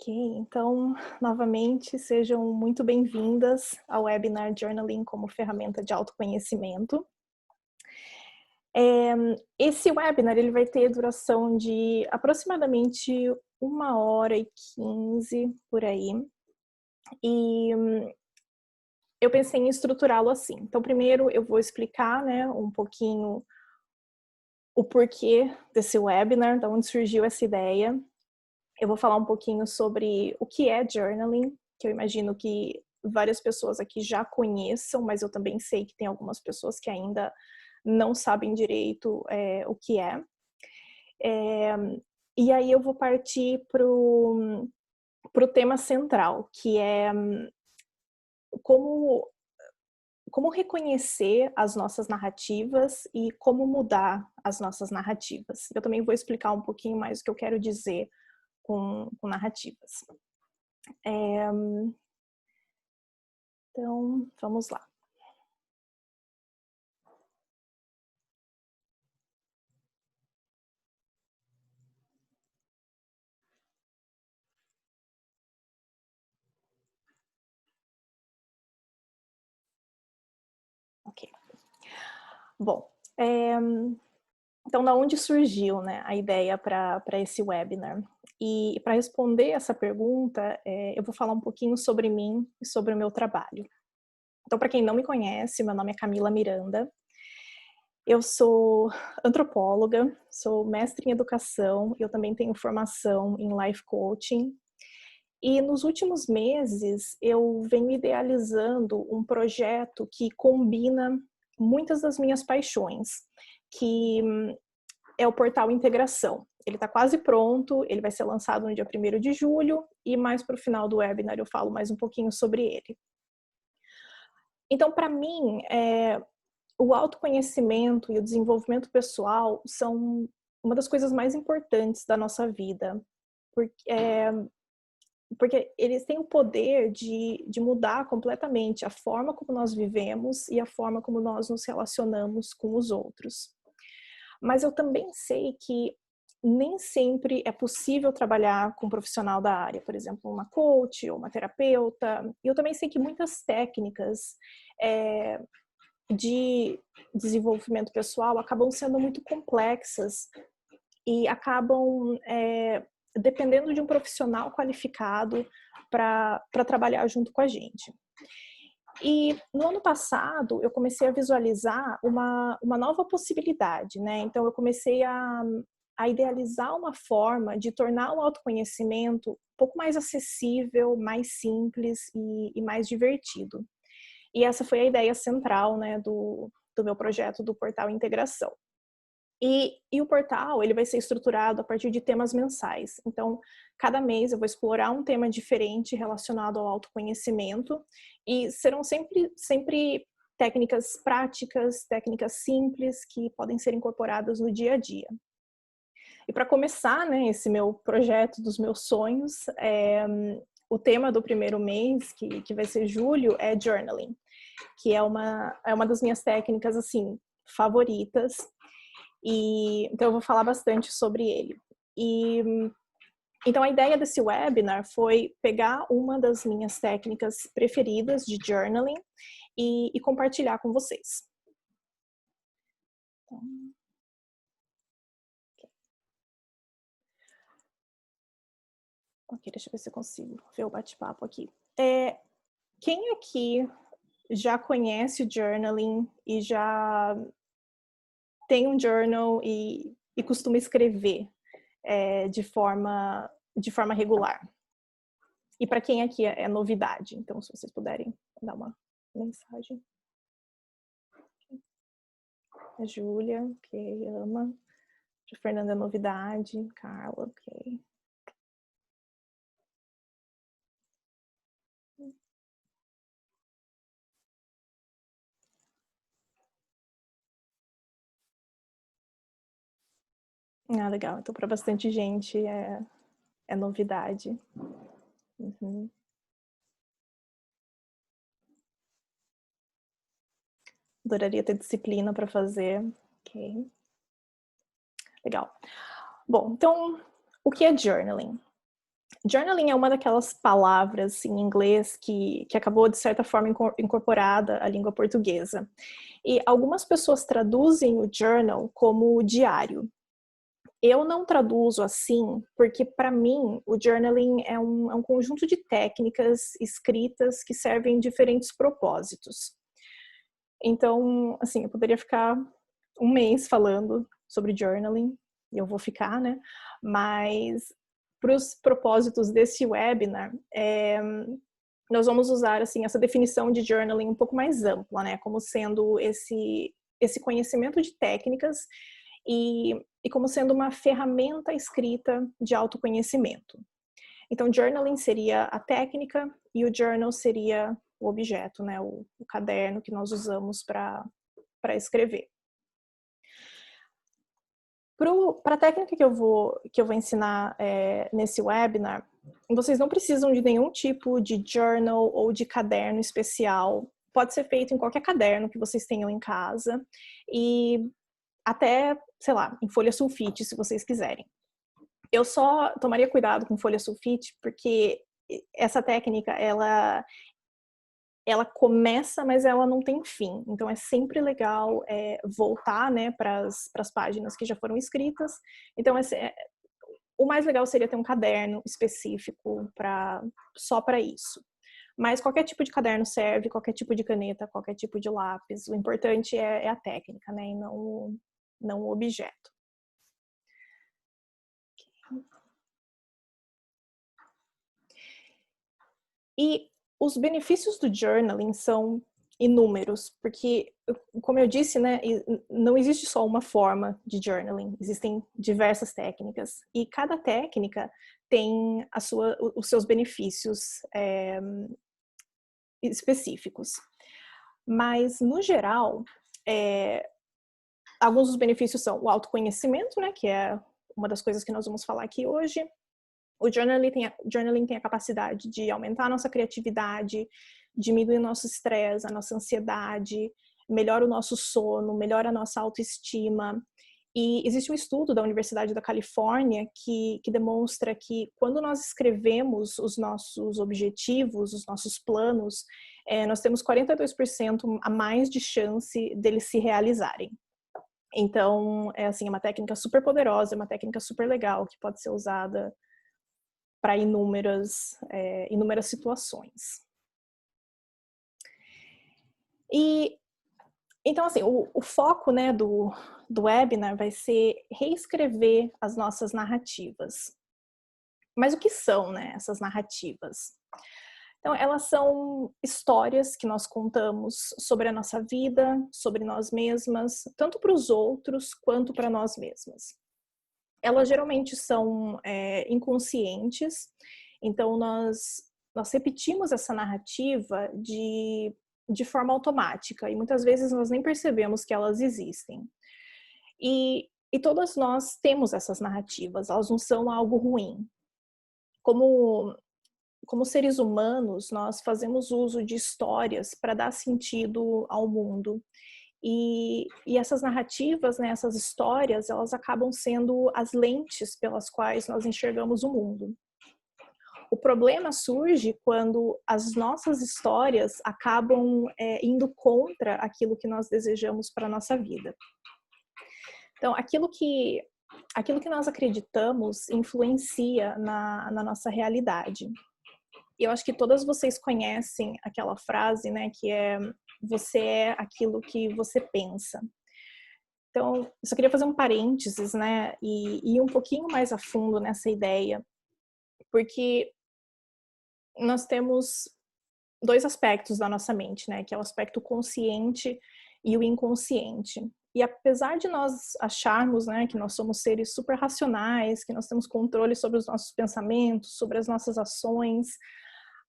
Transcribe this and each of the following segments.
Ok, então, novamente, sejam muito bem-vindas ao webinar Journaling como ferramenta de autoconhecimento. Esse webinar ele vai ter duração de aproximadamente 1h15, por aí. E eu pensei em estruturá-lo assim. Então, primeiro eu vou explicar, né, um pouquinho o porquê desse webinar, de onde surgiu essa ideia. Eu vou falar um pouquinho sobre o que é journaling, que eu imagino que várias pessoas aqui já conheçam, mas eu também sei que tem algumas pessoas que ainda não sabem direito o que é. E aí eu vou partir pro tema central, que é como reconhecer as nossas narrativas e como mudar as nossas narrativas. Eu também vou explicar um pouquinho mais o que eu quero dizer com narrativas. Então, vamos lá. Ok. Bom, então da onde surgiu, né, a ideia para esse webinar? E para responder essa pergunta, eu vou falar um pouquinho sobre mim e sobre o meu trabalho. Então, para quem não me conhece, meu nome é Camila Miranda. Eu sou antropóloga, sou mestre em educação, eu também tenho formação em life coaching. E nos últimos meses eu venho idealizando um projeto que combina muitas das minhas paixões, que é o portal Integração. Ele está quase pronto, ele vai ser lançado no dia 1º de julho e mais para o final do webinar eu falo mais um pouquinho sobre ele. Então, para mim, o autoconhecimento e o desenvolvimento pessoal são uma das coisas mais importantes da nossa vida, porque eles têm o poder de mudar completamente a forma como nós vivemos e a forma como nós nos relacionamos com os outros. Mas eu também sei que nem sempre é possível trabalhar com um profissional da área, por exemplo, uma coach ou uma terapeuta. E eu também sei que muitas técnicas de desenvolvimento pessoal acabam sendo muito complexas e acabam dependendo de um profissional qualificado para trabalhar junto com a gente. E no ano passado eu comecei a visualizar uma nova possibilidade, né? Então eu comecei a idealizar uma forma de tornar o autoconhecimento um pouco mais acessível, mais simples e mais divertido. E essa foi a ideia central, né, do meu projeto do Portal Integração. E o portal ele vai ser estruturado a partir de temas mensais. Então, cada mês eu vou explorar um tema diferente relacionado ao autoconhecimento e serão sempre técnicas práticas, técnicas simples que podem ser incorporadas no dia a dia. E para começar, né, esse meu projeto dos meus sonhos, o tema do primeiro mês, que vai ser julho, é journaling, que é uma das minhas técnicas assim favoritas. E então eu vou falar bastante sobre ele. Então a ideia desse webinar foi pegar uma das minhas técnicas preferidas de journaling e compartilhar com vocês. Então, ok, deixa eu ver se eu consigo ver o bate-papo aqui. Quem aqui já conhece o journaling e já tem um journal e costuma escrever de forma regular? E para quem aqui é novidade? Então, se vocês puderem dar uma mensagem. A Júlia, ok, ama. A Fernanda é novidade. Carla, ok. Ah, legal. Então, para bastante gente é novidade. Uhum. Adoraria ter disciplina para fazer. Ok. Legal. Bom, então, o que é journaling? Journaling é uma daquelas palavras em inglês que acabou, de certa forma, incorporada à língua portuguesa. E algumas pessoas traduzem o journal como diário. Eu não traduzo assim, porque para mim o journaling é um conjunto de técnicas escritas que servem diferentes propósitos. Então, assim, eu poderia ficar um mês falando sobre journaling, e eu vou ficar, né? Mas para os propósitos desse webinar, nós vamos usar assim essa definição de journaling um pouco mais ampla, né? Como sendo esse conhecimento de técnicas e como sendo uma ferramenta escrita de autoconhecimento. Então, journaling seria a técnica e o journal seria o objeto, né? O caderno que nós usamos para escrever. Para a técnica que eu vou ensinar nesse webinar, vocês não precisam de nenhum tipo de journal ou de caderno especial. Pode ser feito em qualquer caderno que vocês tenham em casa e até, sei lá, em folha sulfite, se vocês quiserem. Eu só tomaria cuidado com folha sulfite porque essa técnica, ela começa, mas ela não tem fim. Então, é sempre legal voltar, né, para as páginas que já foram escritas. Então, o mais legal seria ter um caderno específico só para isso. Mas qualquer tipo de caderno serve, qualquer tipo de caneta, qualquer tipo de lápis. O importante é a técnica, né, e não o objeto. E os benefícios do journaling são inúmeros, porque, como eu disse, né, não existe só uma forma de journaling, existem diversas técnicas, e cada técnica tem os seus benefícios específicos. Mas, no geral, alguns dos benefícios são o autoconhecimento, né, que é uma das coisas que nós vamos falar aqui hoje. O journaling tem a capacidade de aumentar a nossa criatividade, diminuir o nosso estresse, a nossa ansiedade, melhora o nosso sono, melhora a nossa autoestima. E existe um estudo da Universidade da Califórnia que demonstra que quando nós escrevemos os nossos objetivos, os nossos planos, nós temos 42% a mais de chance deles se realizarem. Então, é uma técnica super poderosa, é uma técnica super legal que pode ser usada para inúmeras situações. E então, assim, o foco, né, do webinar vai ser reescrever as nossas narrativas. Mas o que são, né, essas narrativas? Então, elas são histórias que nós contamos sobre a nossa vida, sobre nós mesmas, tanto para os outros quanto para nós mesmas. Elas geralmente são inconscientes, então nós repetimos essa narrativa de forma automática e muitas vezes nós nem percebemos que elas existem. E todas nós temos essas narrativas, elas não são algo ruim. Como seres humanos, nós fazemos uso de histórias para dar sentido ao mundo. E essas narrativas, né, essas histórias, elas acabam sendo as lentes pelas quais nós enxergamos o mundo. O problema surge quando as nossas histórias acabam indo contra aquilo que nós desejamos para a nossa vida. Então, aquilo que nós acreditamos influencia na nossa realidade. E eu acho que todas vocês conhecem aquela frase, né, que é: você é aquilo que você pensa. Então, eu só queria fazer um parênteses, né, e ir um pouquinho mais a fundo nessa ideia, porque nós temos dois aspectos da nossa mente, né, que é o aspecto consciente e o inconsciente. E apesar de nós acharmos, né, que nós somos seres super racionais, que nós temos controle sobre os nossos pensamentos, sobre as nossas ações,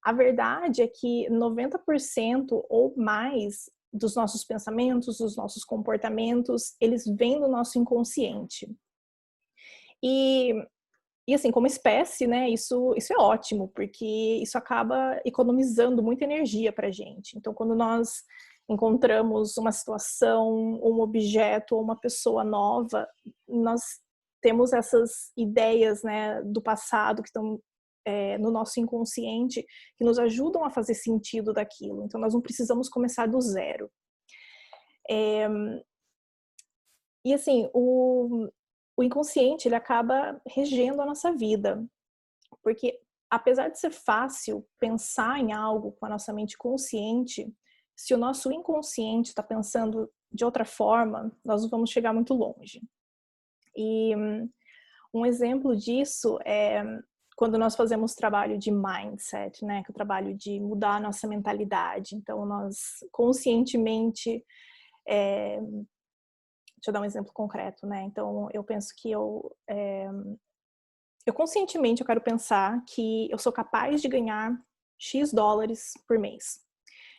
a verdade é que 90% ou mais dos nossos pensamentos, dos nossos comportamentos, eles vêm do nosso inconsciente. E assim, como espécie, né, isso é ótimo, porque isso acaba economizando muita energia para a gente. Então, quando nós encontramos uma situação, um objeto ou uma pessoa nova, nós temos essas ideias, né, do passado que estão no nosso inconsciente que nos ajudam a fazer sentido daquilo. Então, nós não precisamos começar do zero. E assim, o inconsciente, ele acaba regendo a nossa vida, porque apesar de ser fácil pensar em algo com a nossa mente consciente, se o nosso inconsciente está pensando de outra forma, nós não vamos chegar muito longe. E um exemplo disso é quando nós fazemos trabalho de mindset, né, que é o trabalho de mudar a nossa mentalidade. Então, nós conscientemente, deixa eu dar um exemplo concreto, né? Então, eu penso que eu conscientemente eu quero pensar que eu sou capaz de ganhar X dólares por mês.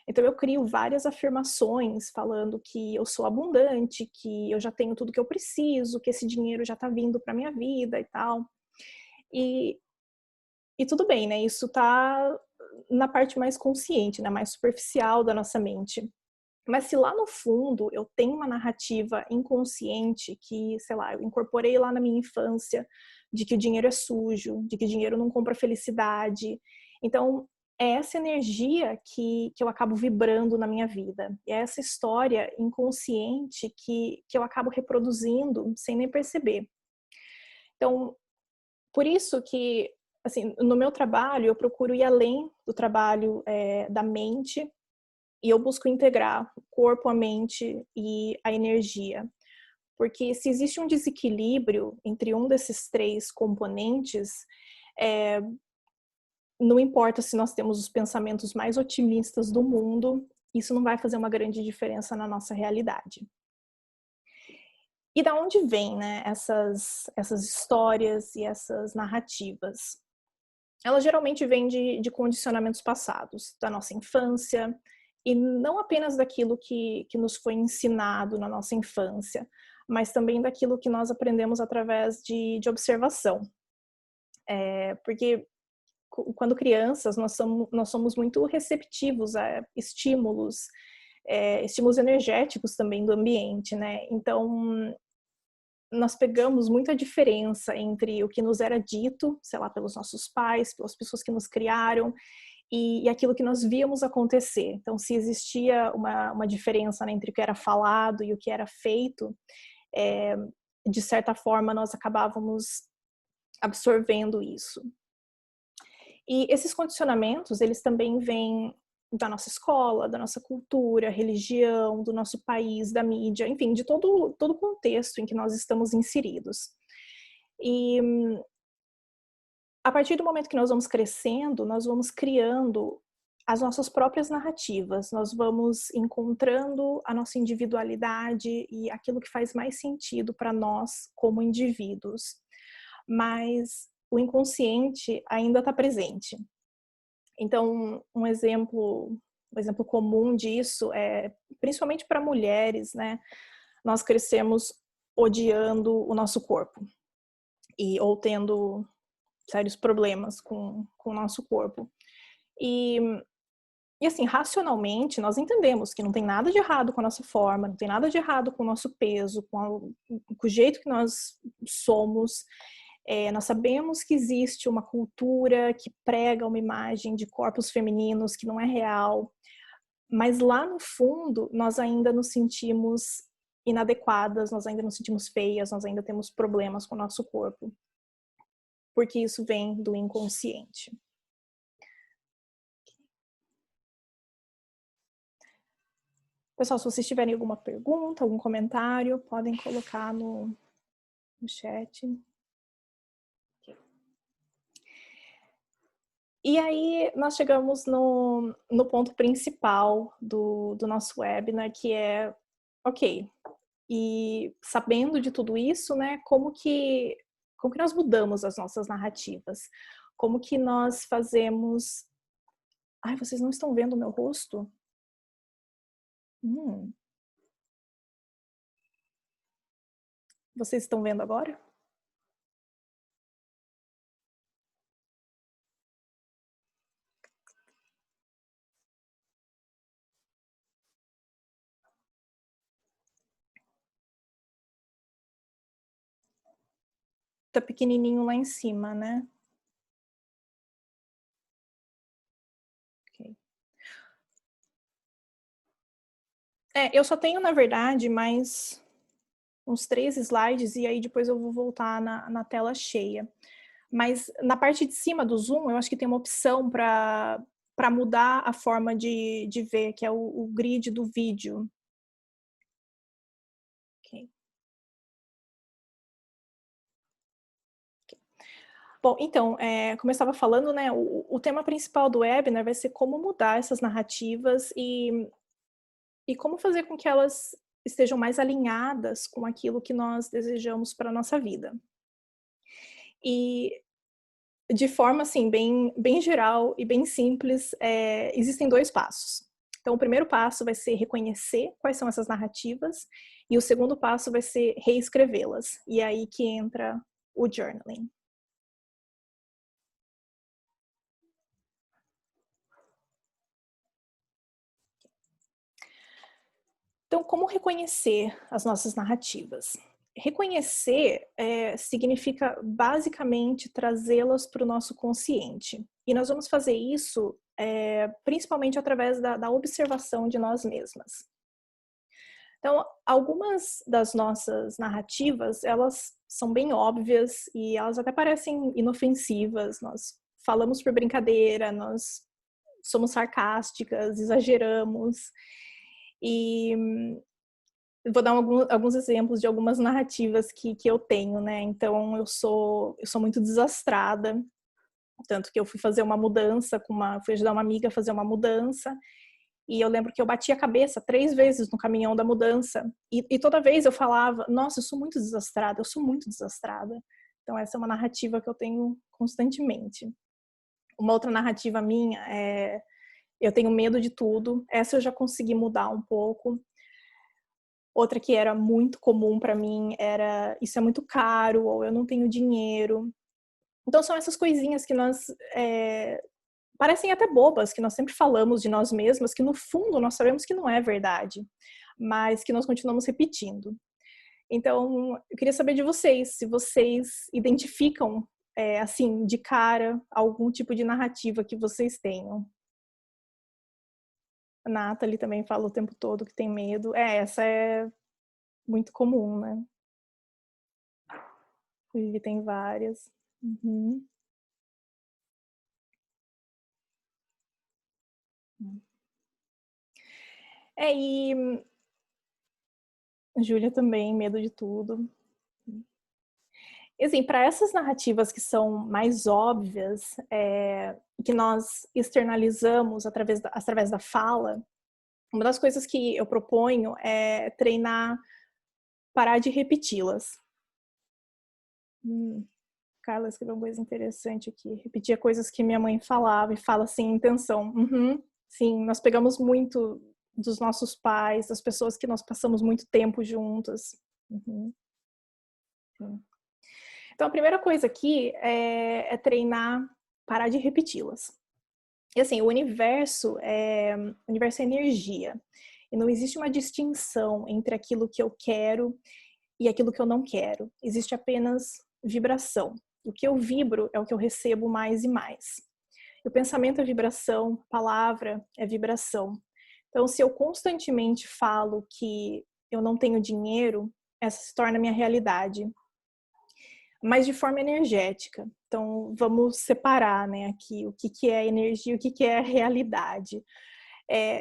Então eu crio várias afirmações falando que eu sou abundante, que eu já tenho tudo que eu preciso, que esse dinheiro já está vindo para minha vida e tal. E, e tudo bem, né? Isso está na parte mais consciente, né? Mais superficial da nossa mente. Mas se lá no fundo eu tenho uma narrativa inconsciente que, sei lá, eu incorporei lá na minha infância de que o dinheiro é sujo, de que o dinheiro não compra felicidade. Então, é essa energia que eu acabo vibrando na minha vida. É essa história inconsciente que eu acabo reproduzindo sem nem perceber. Então, por isso que, assim, no meu trabalho, eu procuro ir além do trabalho da mente, e eu busco integrar o corpo, a mente e a energia. Porque se existe um desequilíbrio entre um desses três componentes, não importa se nós temos os pensamentos mais otimistas do mundo, isso não vai fazer uma grande diferença na nossa realidade. E da onde vêm, né, essas histórias e essas narrativas? Elas geralmente vêm de condicionamentos passados, da nossa infância, e não apenas daquilo que nos foi ensinado na nossa infância, mas também daquilo que nós aprendemos através de observação. Porque quando crianças, nós somos muito receptivos a estímulos, estímulos energéticos também do ambiente, né? Então, nós pegamos muita diferença entre o que nos era dito, sei lá, pelos nossos pais, pelas pessoas que nos criaram, e aquilo que nós víamos acontecer. Então, se existia uma diferença, né, entre o que era falado e o que era feito, de certa forma nós acabávamos absorvendo isso. E esses condicionamentos, eles também vêm da nossa escola, da nossa cultura, religião, do nosso país, da mídia, enfim, de todo o contexto em que nós estamos inseridos. E a partir do momento que nós vamos crescendo, nós vamos criando as nossas próprias narrativas, nós vamos encontrando a nossa individualidade e aquilo que faz mais sentido para nós como indivíduos. Mas o inconsciente ainda está presente. Então, um exemplo comum disso é, principalmente para mulheres, né? Nós crescemos odiando o nosso corpo ou tendo sérios problemas com o nosso corpo. E assim, racionalmente, nós entendemos que não tem nada de errado com a nossa forma, não tem nada de errado com o nosso peso, com o jeito que nós somos. Nós sabemos que existe uma cultura que prega uma imagem de corpos femininos que não é real, mas lá no fundo, nós ainda nos sentimos inadequadas, nós ainda nos sentimos feias, nós ainda temos problemas com o nosso corpo, porque isso vem do inconsciente. Pessoal, se vocês tiverem alguma pergunta, algum comentário, podem colocar no chat. E aí nós chegamos no ponto principal do nosso webinar, que é, ok, e sabendo de tudo isso, né, como que nós mudamos as nossas narrativas? Como que nós fazemos... Ai, vocês não estão vendo o meu rosto? Vocês estão vendo agora? Tá pequenininho lá em cima, né? Eu só tenho, na verdade, mais uns 3 slides e aí depois eu vou voltar na tela cheia. Mas na parte de cima do Zoom, eu acho que tem uma opção para mudar a forma de ver, que é o grid do vídeo. Ok. Bom, então, como eu estava falando, né, o tema principal do webinar vai ser como mudar essas narrativas e como fazer com que elas estejam mais alinhadas com aquilo que nós desejamos para a nossa vida. E de forma, assim, bem geral e bem simples, existem 2 passos. Então o primeiro passo vai ser reconhecer quais são essas narrativas, e o segundo passo vai ser reescrevê-las, e é aí que entra o journaling. Então, como reconhecer as nossas narrativas? Reconhecer significa basicamente trazê-las para o nosso consciente. E nós vamos fazer isso principalmente através da observação de nós mesmas. Então, algumas das nossas narrativas, elas são bem óbvias e elas até parecem inofensivas. Nós falamos por brincadeira, nós somos sarcásticas, exageramos. E vou dar alguns exemplos de algumas narrativas que eu tenho, né? Então, eu sou muito desastrada, tanto que eu fui fazer uma mudança, fui ajudar uma amiga a fazer uma mudança, e eu lembro que eu bati a cabeça 3 vezes no caminhão da mudança, e toda vez eu falava, nossa, eu sou muito desastrada, eu sou muito desastrada. Então, essa é uma narrativa que eu tenho constantemente. Uma outra narrativa minha é, eu tenho medo de tudo, essa eu já consegui mudar um pouco. Outra que era muito comum para mim era, isso é muito caro, ou eu não tenho dinheiro. Então são essas coisinhas que nós, parecem até bobas, que nós sempre falamos de nós mesmas, que no fundo nós sabemos que não é verdade, mas que nós continuamos repetindo. Então, eu queria saber de vocês, se vocês identificam, assim, de cara, algum tipo de narrativa que vocês tenham. A Nathalie também fala o tempo todo que tem medo. Essa é muito comum, né? O Vivi tem várias. Uhum. E Júlia também, medo de tudo. E assim, para essas narrativas que são mais óbvias, que nós externalizamos através da fala, uma das coisas que eu proponho é treinar, parar de repeti-las. Carla escreveu uma coisa interessante aqui. Repetia coisas que minha mãe falava e fala sem intenção. Uhum. Sim, nós pegamos muito dos nossos pais, das pessoas que nós passamos muito tempo juntas. Uhum. Sim. Então, a primeira coisa aqui é treinar, parar de repeti-las. E assim, o universo é energia. E não existe uma distinção entre aquilo que eu quero e aquilo que eu não quero. Existe apenas vibração. O que eu vibro é o que eu recebo mais e mais. O pensamento é vibração, palavra é vibração. Então, se eu constantemente falo que eu não tenho dinheiro, essa se torna minha realidade. Mas de forma energética. Então, vamos separar, né, aqui o que é energia e o que é realidade.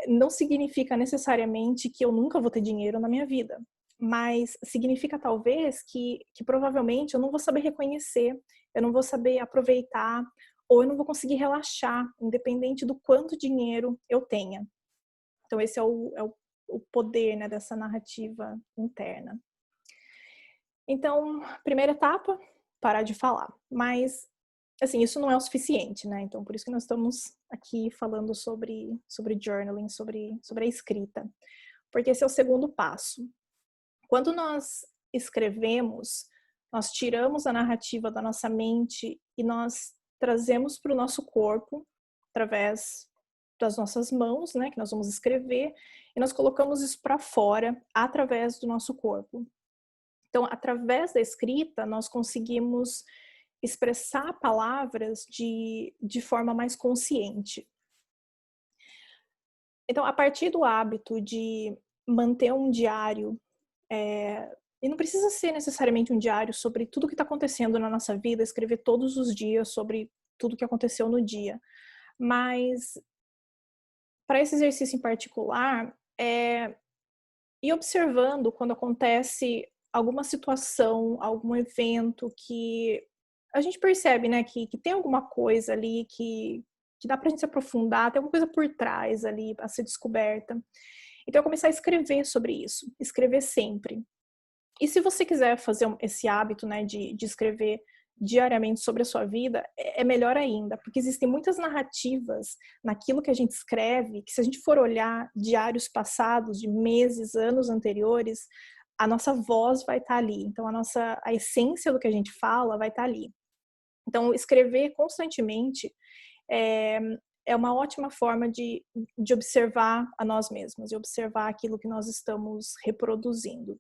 Não significa necessariamente que eu nunca vou ter dinheiro na minha vida, mas significa talvez que provavelmente eu não vou saber reconhecer, eu não vou saber aproveitar, ou eu não vou conseguir relaxar, independente do quanto dinheiro eu tenha. Então esse é o poder, né, dessa narrativa interna. Então, primeira etapa, parar de falar. Mas, assim, isso não é o suficiente, né? Então, por isso que nós estamos aqui falando sobre journaling, sobre a escrita. Porque esse é o segundo passo. Quando nós escrevemos, nós tiramos a narrativa da nossa mente e nós trazemos para o nosso corpo, através das nossas mãos, né, que nós vamos escrever, e nós colocamos isso para fora, através do nosso corpo. Então, através da escrita, nós conseguimos expressar palavras de forma mais consciente. Então, a partir do hábito de manter um diário, e não precisa ser necessariamente um diário sobre tudo que está acontecendo na nossa vida, escrever todos os dias sobre tudo que aconteceu no dia. Mas, para esse exercício em particular, ir observando quando acontece alguma situação, algum evento que a gente percebe, né, que tem alguma coisa ali que dá pra gente se aprofundar, tem alguma coisa por trás ali a ser descoberta. Então eu começar a escrever sobre isso, escrever sempre. E se você quiser fazer esse hábito, né, de escrever diariamente sobre a sua vida, é melhor ainda, porque existem muitas narrativas naquilo que a gente escreve, que se a gente for olhar diários passados, de meses, anos anteriores, a nossa voz vai estar ali. Então a essência do que a gente fala vai estar ali. Então escrever constantemente é, é uma ótima forma de observar a nós mesmos, de observar aquilo que nós estamos reproduzindo.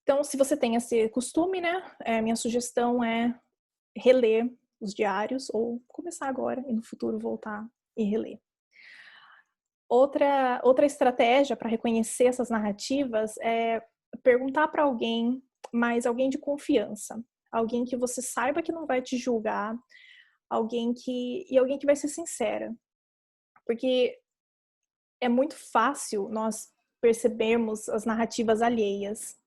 Então, se você tem esse costume, né, minha sugestão é reler os diários ou começar agora e no futuro voltar e reler. Outra estratégia para reconhecer essas narrativas é perguntar para alguém, mas alguém de confiança, alguém que você saiba que não vai te julgar, alguém que vai ser sincera, porque é muito fácil nós percebermos as narrativas alheias.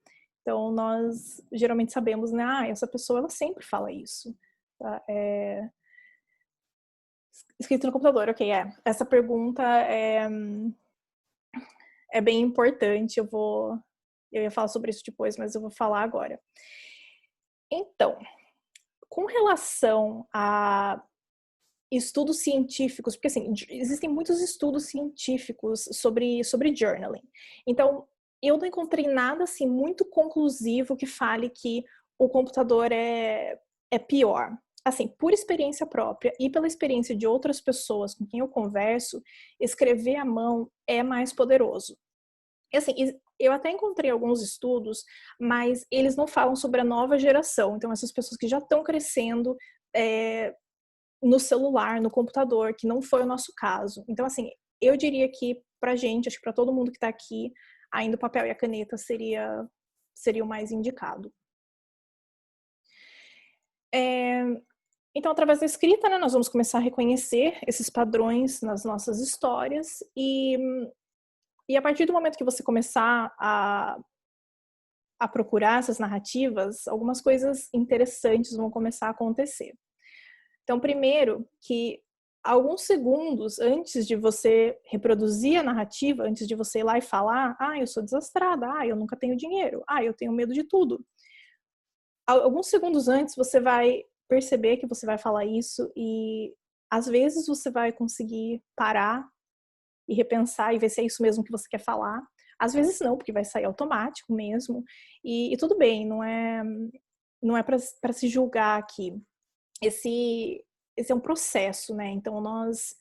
Então, nós geralmente sabemos, né? Ah, essa pessoa, ela sempre fala isso. Tá? Escrito no computador, ok, Essa pergunta é bem importante. Eu ia falar sobre isso depois, mas eu vou falar agora. Então, com relação a estudos científicos, porque assim, existem muitos estudos científicos sobre journaling. Então, eu não encontrei nada assim muito conclusivo que fale que o computador é pior. Assim, por experiência própria e pela experiência de outras pessoas com quem eu converso, escrever à mão é mais poderoso. E assim, eu até encontrei alguns estudos, mas eles não falam sobre a nova geração. Então, essas pessoas que já estão crescendo no celular, no computador, que não foi o nosso caso. Então, assim, eu diria que pra gente, acho que pra todo mundo que tá aqui, ainda o papel e a caneta seria o mais indicado. Então, através da escrita, né, nós vamos começar a reconhecer esses padrões nas nossas histórias e a partir do momento que você começar a procurar essas narrativas, algumas coisas interessantes vão começar a acontecer. Então, primeiro, que alguns segundos antes de você reproduzir a narrativa, antes de você ir lá e falar, eu sou desastrada, eu nunca tenho dinheiro, eu tenho medo de tudo. Alguns segundos antes você vai perceber que você vai falar isso e às vezes você vai conseguir parar e repensar e ver se é isso mesmo que você quer falar. Às vezes não, porque vai sair automático mesmo. E tudo bem, não é para se julgar aqui. Esse é um processo, né? Então nós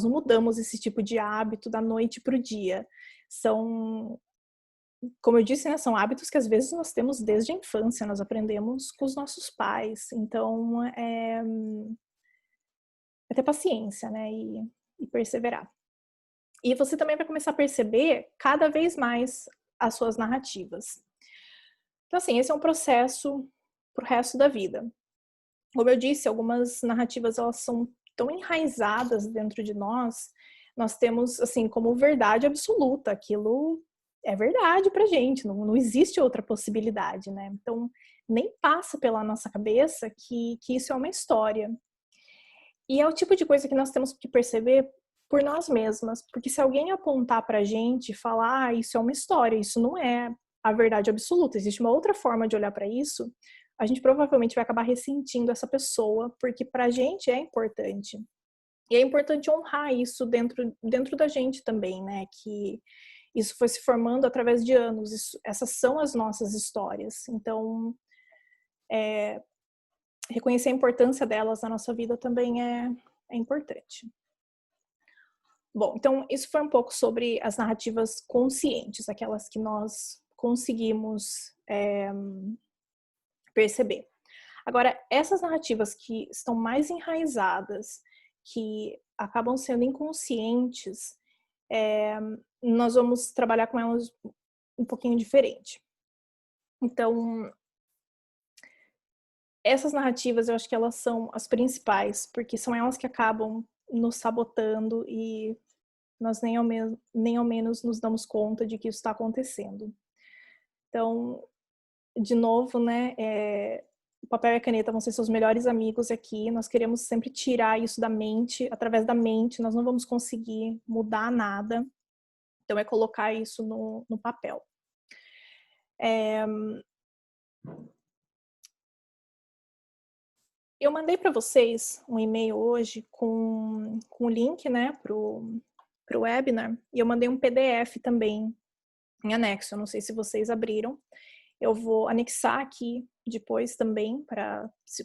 não mudamos esse tipo de hábito da noite para o dia. São, como eu disse, né, são hábitos que às vezes nós temos desde a infância, nós aprendemos com os nossos pais. Então é ter paciência, né? E perseverar. E você também vai começar a perceber cada vez mais as suas narrativas. Então, assim, esse é um processo pro resto da vida. Como eu disse, algumas narrativas elas são tão enraizadas dentro de nós temos assim como verdade absoluta, aquilo é verdade pra gente, não existe outra possibilidade, né? Então nem passa pela nossa cabeça que isso é uma história. E é o tipo de coisa que nós temos que perceber por nós mesmas, porque se alguém apontar pra gente e falar, isso é uma história, isso não é a verdade absoluta, existe uma outra forma de olhar para isso, a gente provavelmente vai acabar ressentindo essa pessoa, porque pra gente é importante. E é importante honrar isso dentro da gente também, né? Que isso foi se formando através de anos, essas são as nossas histórias. Então, reconhecer a importância delas na nossa vida também é importante. Bom, então isso foi um pouco sobre as narrativas conscientes, aquelas que nós conseguimos perceber. Agora, essas narrativas que estão mais enraizadas, que acabam sendo inconscientes, nós vamos trabalhar com elas um pouquinho diferente. Então, essas narrativas eu acho que elas são as principais, porque são elas que acabam nos sabotando e nós nem ao menos nos damos conta de que isso está acontecendo. Então, de novo, né, o papel e a caneta vão ser seus melhores amigos aqui. Nós queremos sempre tirar isso da mente, através da mente. Nós não vamos conseguir mudar nada. Então, é colocar isso no papel. Eu mandei para vocês um e-mail hoje com o link, né, pro webinar. E eu mandei um PDF também em anexo. Eu não sei se vocês abriram. Eu vou anexar aqui depois também,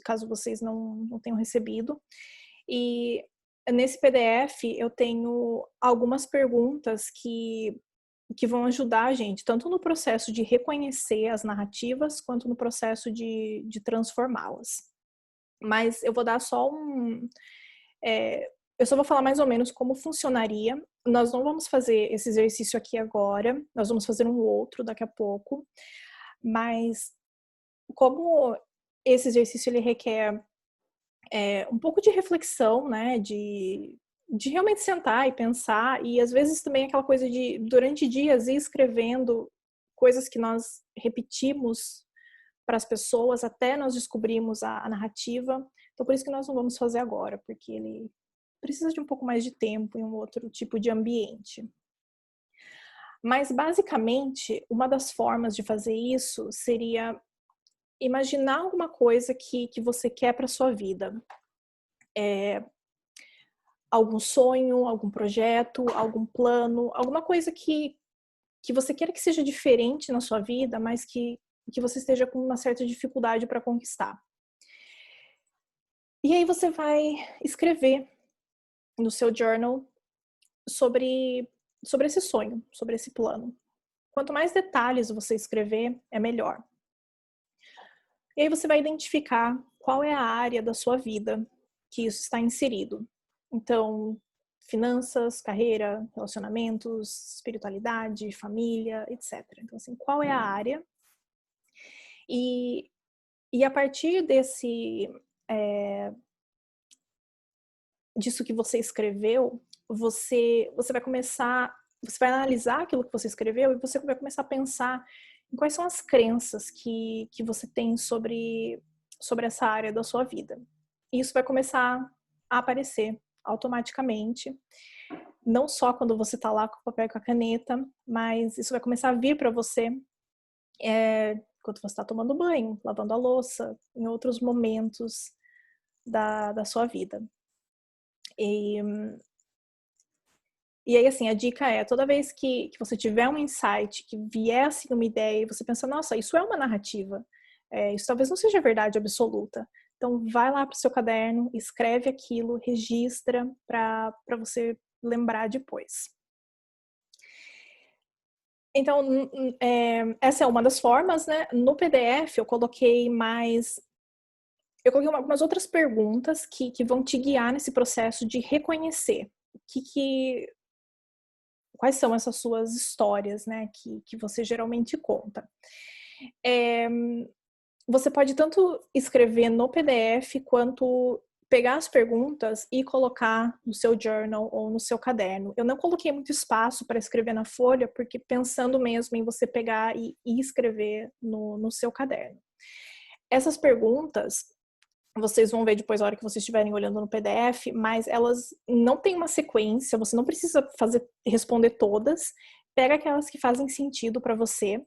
caso vocês não tenham recebido. E nesse PDF eu tenho algumas perguntas que vão ajudar a gente, tanto no processo de reconhecer as narrativas, quanto no processo de transformá-las. Mas eu vou dar só eu só vou falar mais ou menos como funcionaria. Nós não vamos fazer esse exercício aqui agora, nós vamos fazer um outro daqui a pouco. Mas como esse exercício ele requer um pouco de reflexão, né, de realmente sentar e pensar, e às vezes também aquela coisa de, durante dias, ir escrevendo coisas que nós repetimos para as pessoas até nós descobrirmos a narrativa. Então, por isso que nós não vamos fazer agora, porque ele precisa de um pouco mais de tempo em um outro tipo de ambiente. Mas, basicamente, uma das formas de fazer isso seria imaginar alguma coisa que você quer para sua vida. Algum sonho, algum projeto, algum plano, alguma coisa que você queira que seja diferente na sua vida, mas que você esteja com uma certa dificuldade para conquistar. E aí você vai escrever no seu journal sobre esse sonho, sobre esse plano. Quanto mais detalhes você escrever, é melhor. E aí você vai identificar qual é a área da sua vida que isso está inserido. Então, finanças, carreira, relacionamentos, espiritualidade, família, etc. Então, assim, qual é a área? E a partir disso que você escreveu, você vai analisar aquilo que você escreveu e você vai começar a pensar em quais são as crenças que você tem sobre essa área da sua vida. E isso vai começar a aparecer automaticamente, não só quando você está lá com o papel e com a caneta, mas isso vai começar a vir para você enquanto você está tomando banho, lavando a louça, em outros momentos da sua vida. E aí, assim, a dica é, toda vez que você tiver um insight, que vier assim uma ideia, e você pensa, nossa, isso é uma narrativa, isso talvez não seja verdade absoluta. Então, vai lá para o seu caderno, escreve aquilo, registra para você lembrar depois. Então, essa é uma das formas, né? No PDF, eu coloquei algumas outras perguntas que vão te guiar nesse processo de reconhecer quais são essas suas histórias, né, que você geralmente conta. Você pode tanto escrever no PDF quanto pegar as perguntas e colocar no seu journal ou no seu caderno. Eu não coloquei muito espaço para escrever na folha, porque pensando mesmo em você pegar e escrever no seu caderno. Essas perguntas, vocês vão ver depois na hora que vocês estiverem olhando no PDF, mas elas não têm uma sequência, você não precisa responder todas. Pega aquelas que fazem sentido para você.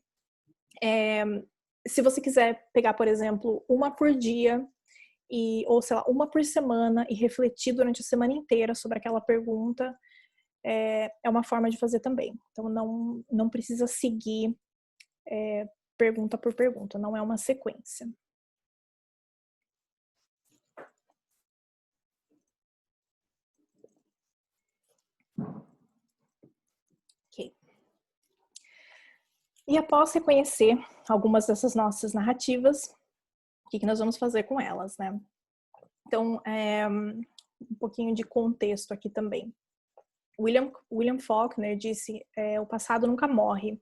Se você quiser pegar, por exemplo, uma por dia, ou sei lá, uma por semana e refletir durante a semana inteira sobre aquela pergunta, é uma forma de fazer também. Então não precisa seguir pergunta por pergunta, não é uma sequência. Ok. E após reconhecer algumas dessas nossas narrativas, o que nós vamos fazer com elas, né? Então, um pouquinho de contexto aqui também. William Faulkner disse, o passado nunca morre,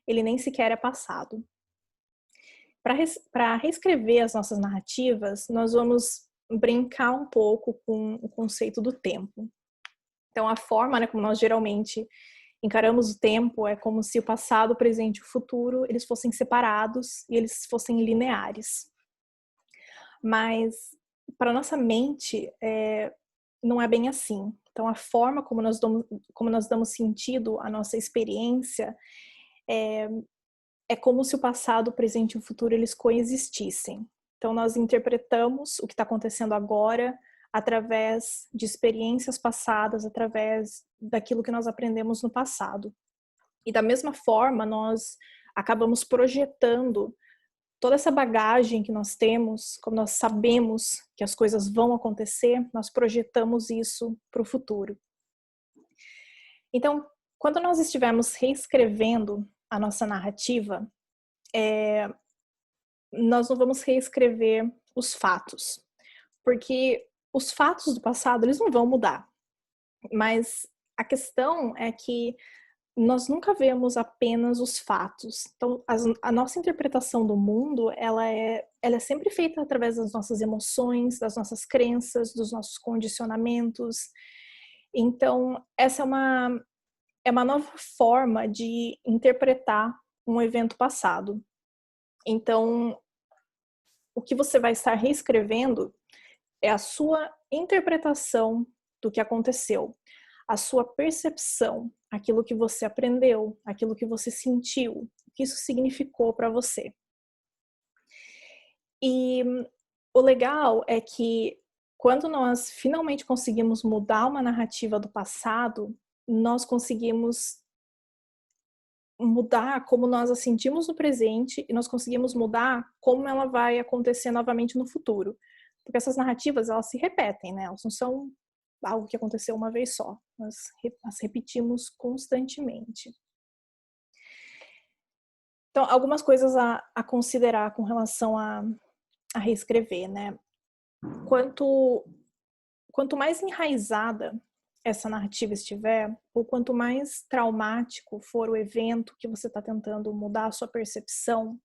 ele nem sequer é passado. Para reescrever as nossas narrativas, nós vamos brincar um pouco com o conceito do tempo. Então, a forma, né, como nós geralmente encaramos o tempo é como se o passado, o presente e o futuro eles fossem separados e eles fossem lineares. Mas, para nossa mente, não é bem assim. Então, a forma como nós damos sentido à nossa experiência é como se o passado, o presente e o futuro eles coexistissem. Então, nós interpretamos o que está acontecendo agora através de experiências passadas, através daquilo que nós aprendemos no passado. E da mesma forma, nós acabamos projetando toda essa bagagem que nós temos, como nós sabemos que as coisas vão acontecer, nós projetamos isso para o futuro. Então, quando nós estivermos reescrevendo a nossa narrativa, nós não vamos reescrever os fatos, porque os fatos do passado, eles não vão mudar. Mas a questão é que nós nunca vemos apenas os fatos. Então, a nossa interpretação do mundo, ela é sempre feita através das nossas emoções, das nossas crenças, dos nossos condicionamentos. Então, essa é uma nova forma de interpretar um evento passado. Então, o que você vai estar reescrevendo é a sua interpretação do que aconteceu, a sua percepção, aquilo que você aprendeu, aquilo que você sentiu, o que isso significou para você. E o legal é que quando nós finalmente conseguimos mudar uma narrativa do passado, nós conseguimos mudar como nós a sentimos no presente e nós conseguimos mudar como ela vai acontecer novamente no futuro. Porque essas narrativas, elas se repetem, né? Elas não são algo que aconteceu uma vez só. Nós as repetimos constantemente. Então, algumas coisas a considerar com relação a reescrever, né? Quanto mais enraizada essa narrativa estiver, ou quanto mais traumático for o evento que você está tentando mudar a sua percepção,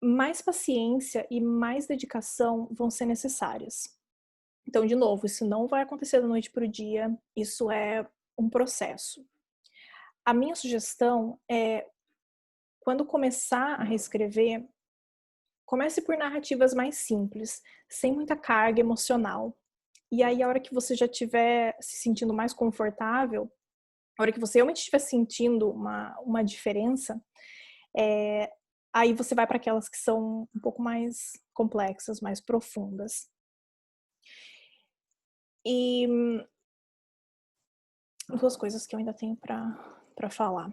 mais paciência e mais dedicação vão ser necessárias. Então, de novo, isso não vai acontecer da noite para o dia, isso é um processo. A minha sugestão é, quando começar a reescrever, comece por narrativas mais simples, sem muita carga emocional. E aí, a hora que você já estiver se sentindo mais confortável, a hora que você realmente estiver sentindo uma diferença, aí você vai para aquelas que são um pouco mais complexas, mais profundas. E duas coisas que eu ainda tenho para falar.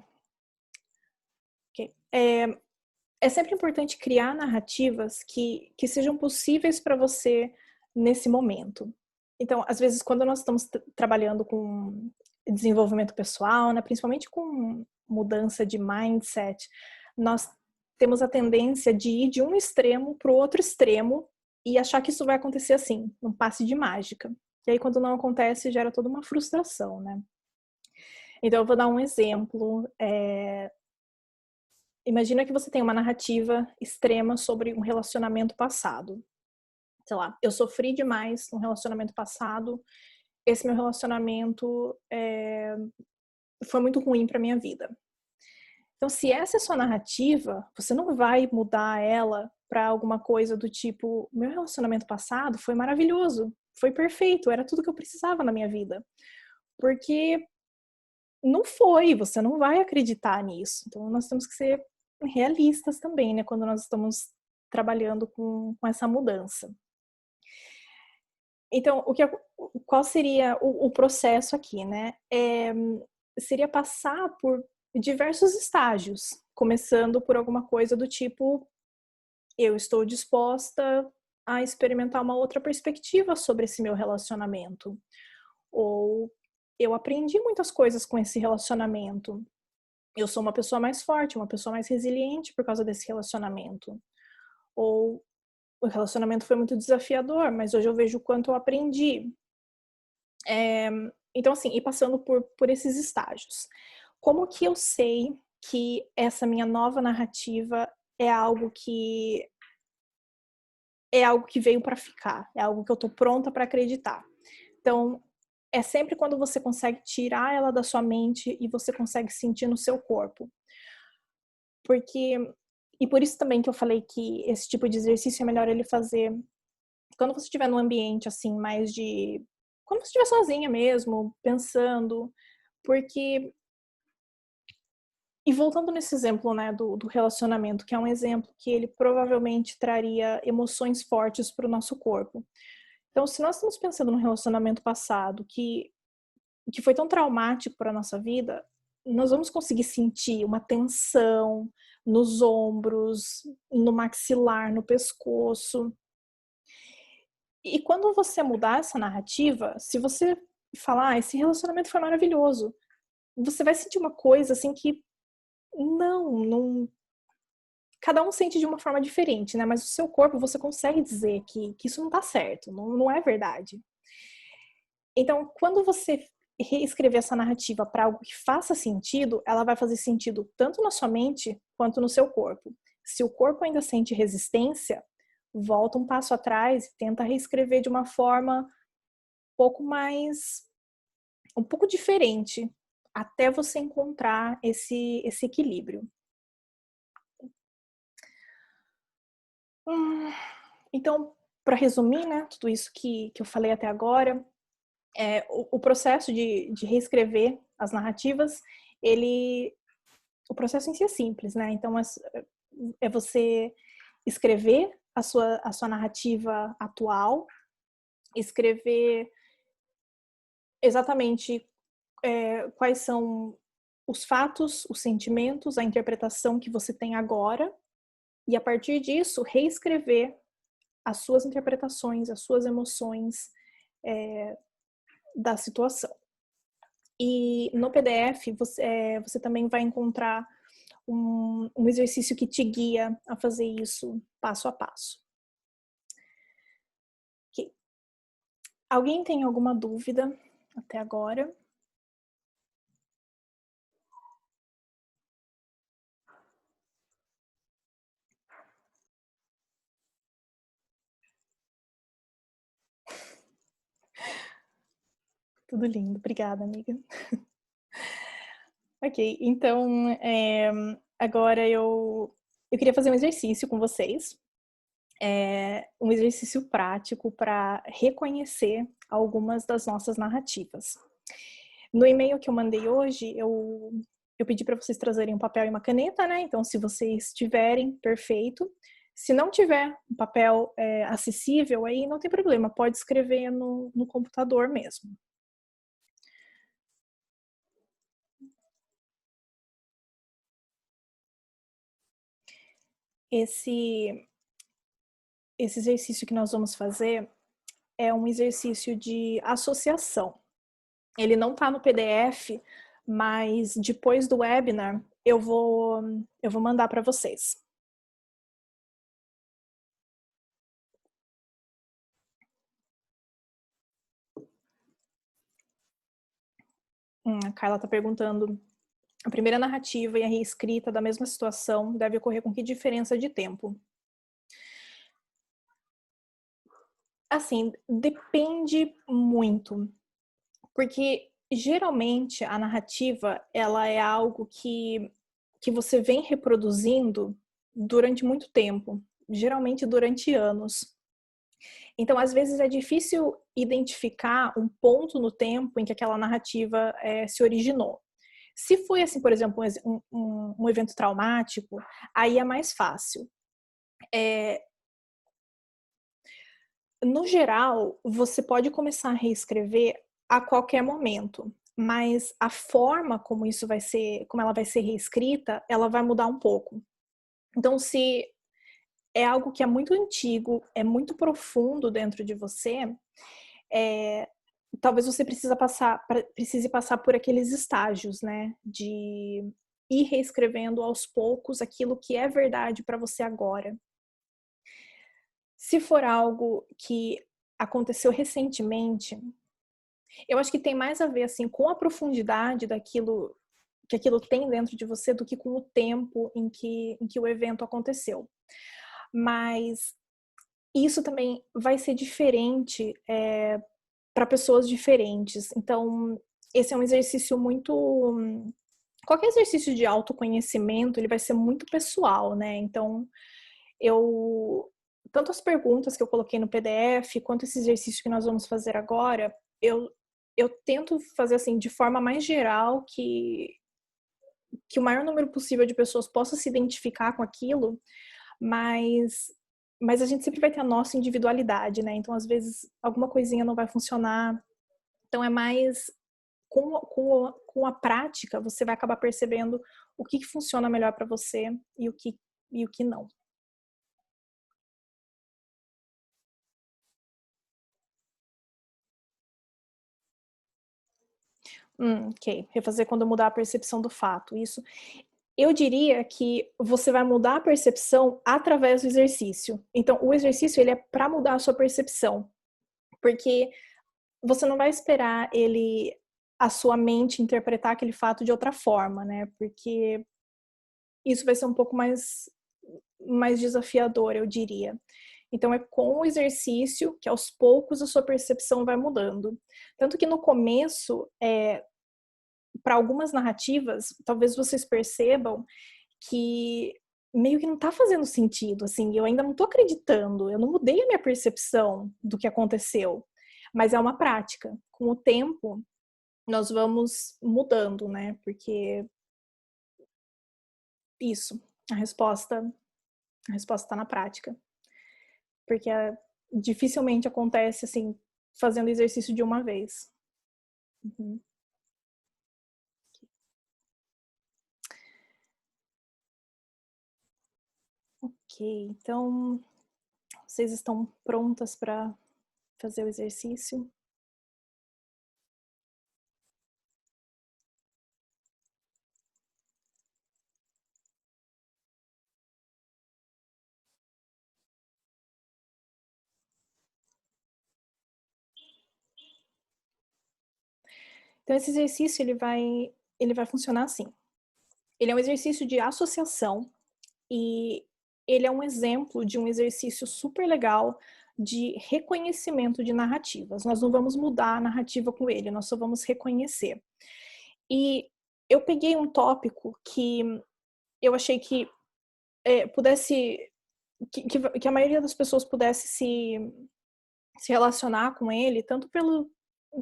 Okay. É sempre importante criar narrativas que sejam possíveis para você nesse momento. Então, às vezes, quando nós estamos trabalhando com desenvolvimento pessoal, né, principalmente com mudança de mindset, nós temos a tendência de ir de um extremo para o outro extremo e achar que isso vai acontecer assim, num passe de mágica. E aí, quando não acontece, gera toda uma frustração, né? Então, eu vou dar um exemplo. Imagina que você tem uma narrativa extrema sobre um relacionamento passado. Sei lá, eu sofri demais num relacionamento passado, esse meu relacionamento foi muito ruim para minha vida. Então, se essa é a sua narrativa, você não vai mudar ela para alguma coisa do tipo, meu relacionamento passado foi maravilhoso, foi perfeito, era tudo que eu precisava na minha vida. Porque não foi, você não vai acreditar nisso. Então, nós temos que ser realistas também, né, quando nós estamos trabalhando com essa mudança. Então, qual seria o processo aqui, né? Seria passar por diversos estágios, começando por alguma coisa do tipo, eu estou disposta a experimentar uma outra perspectiva sobre esse meu relacionamento. Ou eu aprendi muitas coisas com esse relacionamento. Eu sou uma pessoa mais forte, uma pessoa mais resiliente por causa desse relacionamento. Ou o relacionamento foi muito desafiador, mas hoje eu vejo o quanto eu aprendi. Então, assim, e passando por esses estágios. Como que eu sei que essa minha nova narrativa é algo que veio para ficar, é algo que eu tô pronta para acreditar? Então, é sempre quando você consegue tirar ela da sua mente e você consegue sentir no seu corpo. Porque e por isso também que eu falei que esse tipo de exercício é melhor ele fazer quando você estiver num ambiente, assim, mais de quando você estiver sozinha mesmo, pensando, porque e voltando nesse exemplo, né, do relacionamento, que é um exemplo que ele provavelmente traria emoções fortes para o nosso corpo. Então, se nós estamos pensando num relacionamento passado que foi tão traumático para a nossa vida, nós vamos conseguir sentir uma tensão nos ombros, no maxilar, no pescoço. E quando você mudar essa narrativa, se você falar, esse relacionamento foi maravilhoso, você vai sentir uma coisa assim que não. Cada um sente de uma forma diferente, né? Mas o seu corpo, você consegue dizer que isso não tá certo, não é verdade. Então, quando você reescrever essa narrativa para algo que faça sentido, ela vai fazer sentido tanto na sua mente quanto no seu corpo. Se o corpo ainda sente resistência, volta um passo atrás e tenta reescrever de uma forma um pouco diferente, até você encontrar esse equilíbrio. Então, para resumir, né, tudo isso que eu falei até agora, o processo de reescrever as narrativas, o processo em si é simples, né? Então, é você escrever a sua narrativa atual, escrever exatamente quais são os fatos, os sentimentos, a interpretação que você tem agora, e a partir disso, reescrever as suas interpretações, as suas emoções da situação. E no PDF você também vai encontrar um exercício que te guia a fazer isso passo a passo. Okay. Alguém tem alguma dúvida até agora? Tudo lindo, obrigada, amiga. Ok, então agora eu queria fazer um exercício com vocês, um exercício prático para reconhecer algumas das nossas narrativas. No e-mail que eu mandei hoje, eu pedi para vocês trazerem um papel e uma caneta, né? Então, se vocês tiverem, perfeito. Se não tiver um papel acessível, aí não tem problema, pode escrever no computador mesmo. Esse exercício que nós vamos fazer é um exercício de associação. Ele não está no PDF, mas depois do webinar eu vou mandar para vocês. A Carla está perguntando: a primeira narrativa e a reescrita da mesma situação deve ocorrer com que diferença de tempo? Assim, depende muito, porque geralmente a narrativa ela é algo que você vem reproduzindo durante muito tempo, geralmente durante anos. Então, às vezes é difícil identificar um ponto no tempo em que aquela narrativa se originou. Se foi, assim, por exemplo, um evento traumático, aí é mais fácil. No geral, você pode começar a reescrever a qualquer momento, mas a forma como ela vai ser reescrita, ela vai mudar um pouco. Então, se é algo que é muito antigo, é muito profundo dentro de você, talvez você precise passar por aqueles estágios, né? De ir reescrevendo aos poucos aquilo que é verdade para você agora. Se for algo que aconteceu recentemente, Eu acho que tem mais a ver, assim, com a profundidade daquilo que aquilo tem dentro de você do que com o tempo em que o evento aconteceu. Mas isso também vai ser diferente, para pessoas diferentes. Então, esse é um exercício muito qualquer exercício de autoconhecimento, ele vai ser muito pessoal, né. Então, eu tanto as perguntas que eu coloquei no PDF, quanto esse exercício que nós vamos fazer agora, eu eu tento fazer, assim, de forma mais geral que o maior número possível de pessoas possa se identificar com aquilo, mas a gente sempre vai ter a nossa individualidade, né, então às vezes alguma coisinha não vai funcionar, então é mais com a prática você vai acabar percebendo o que funciona melhor para você e o que não. Ok. Refazer quando mudar a percepção do fato, isso. Eu diria que você vai mudar a percepção através do exercício. Então, o exercício ele é para mudar a sua percepção, porque você não vai esperar a sua mente interpretar aquele fato de outra forma, né, porque isso vai ser um pouco mais desafiador, eu diria. Então é com o exercício que aos poucos a sua percepção vai mudando. Tanto que no começo, para algumas narrativas, talvez vocês percebam que meio que não tá fazendo sentido, assim, eu ainda não tô acreditando, eu não mudei a minha percepção do que aconteceu, mas é uma prática. Com o tempo, nós vamos mudando, né, porque isso, a resposta a resposta tá na prática, porque dificilmente acontece, assim, fazendo exercício de uma vez. Uhum. Ok, então vocês estão prontas para fazer o exercício? Então esse exercício ele vai funcionar assim. Ele é um exercício de associação e ele é um exemplo de um exercício super legal de reconhecimento de narrativas. Nós não vamos mudar a narrativa com ele, nós só vamos reconhecer. E eu peguei um tópico que eu achei que pudesse que a maioria das pessoas pudesse se relacionar com ele, tanto pelo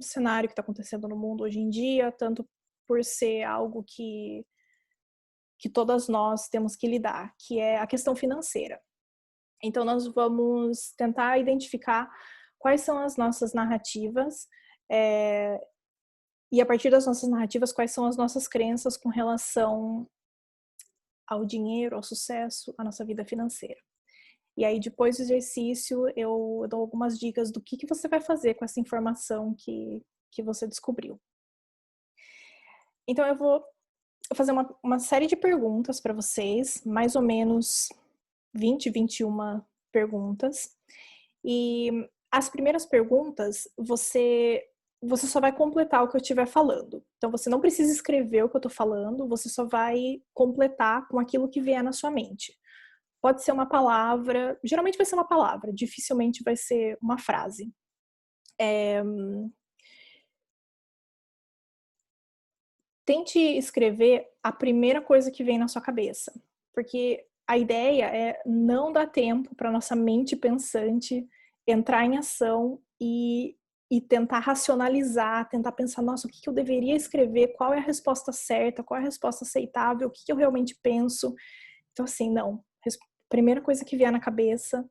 cenário que está acontecendo no mundo hoje em dia, tanto por ser algo que todas nós temos que lidar, que é a questão financeira. Então, nós vamos tentar identificar quais são as nossas narrativas, é, e a partir das nossas narrativas, quais são as nossas crenças com relação ao dinheiro, ao sucesso, à nossa vida financeira. E aí, depois do exercício, eu dou algumas dicas do que você vai fazer com essa informação que você descobriu. Então, eu vou fazer uma série de perguntas para vocês, mais ou menos 20, 21 perguntas. E as primeiras perguntas, você só vai completar o que eu estiver falando. Então, você não precisa escrever o que eu estou falando, você só vai completar com aquilo que vier na sua mente. Pode ser uma palavra, geralmente vai ser uma palavra, dificilmente vai ser uma frase. É, tente escrever a primeira coisa que vem na sua cabeça, porque a ideia é não dar tempo para nossa mente pensante entrar em ação e tentar racionalizar, tentar pensar, nossa, o que eu deveria escrever, qual é a resposta certa, qual é a resposta aceitável, o que eu realmente penso. Então, assim, não. Primeira coisa que vier na cabeça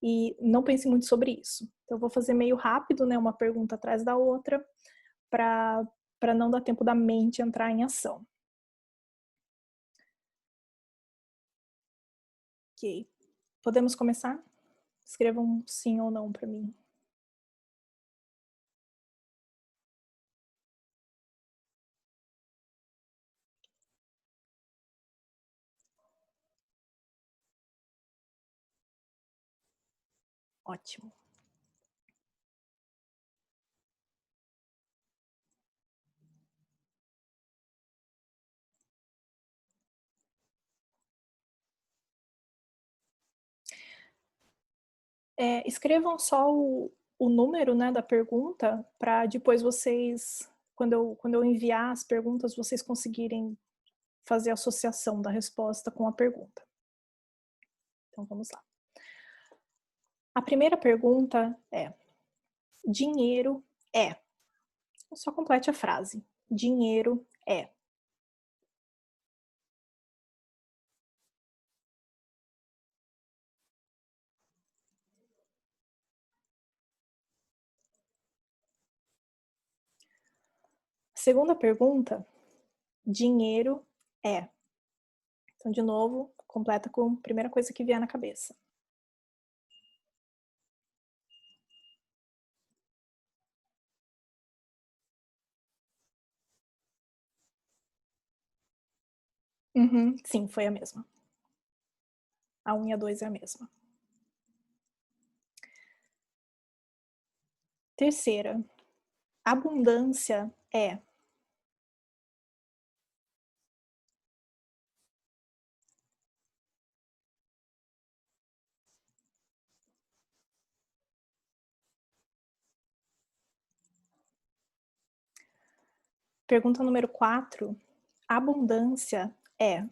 e não pense muito sobre isso. Então, eu vou fazer meio rápido, né, uma pergunta atrás da outra, para não dar tempo da mente entrar em ação. Ok. Podemos começar? Escreva um sim ou não para mim. Ótimo. Escrevam só o número, né, da pergunta, para depois vocês, quando eu enviar as perguntas, vocês conseguirem fazer a associação da resposta com a pergunta. Então vamos lá. A primeira pergunta é: dinheiro é. Só complete a frase. Dinheiro é. Segunda pergunta: dinheiro é. Então, de novo, completa com a primeira coisa que vier na cabeça. Uhum, sim, foi a mesma. A 1 e a 2 é a mesma. Terceira, abundância é. Pergunta número 4, abundância é.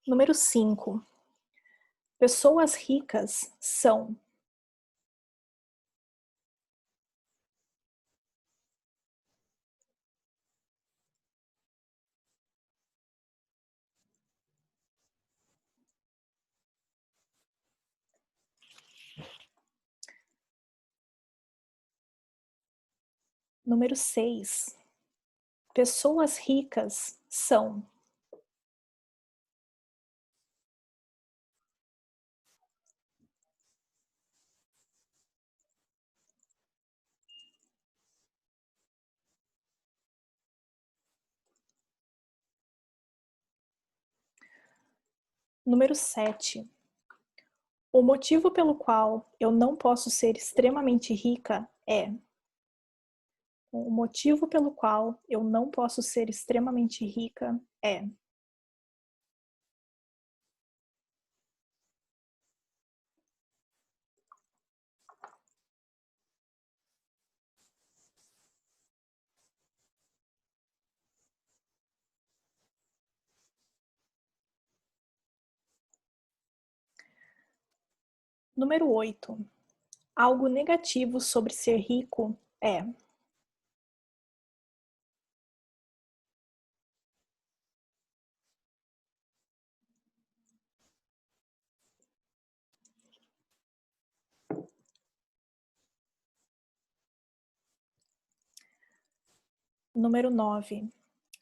Número 5, pessoas ricas são. Número 6, pessoas ricas são. Número 7, o motivo pelo qual eu não posso ser extremamente rica é. O motivo pelo qual eu não posso ser extremamente rica é. Número 8, algo negativo sobre ser rico é. Número 9,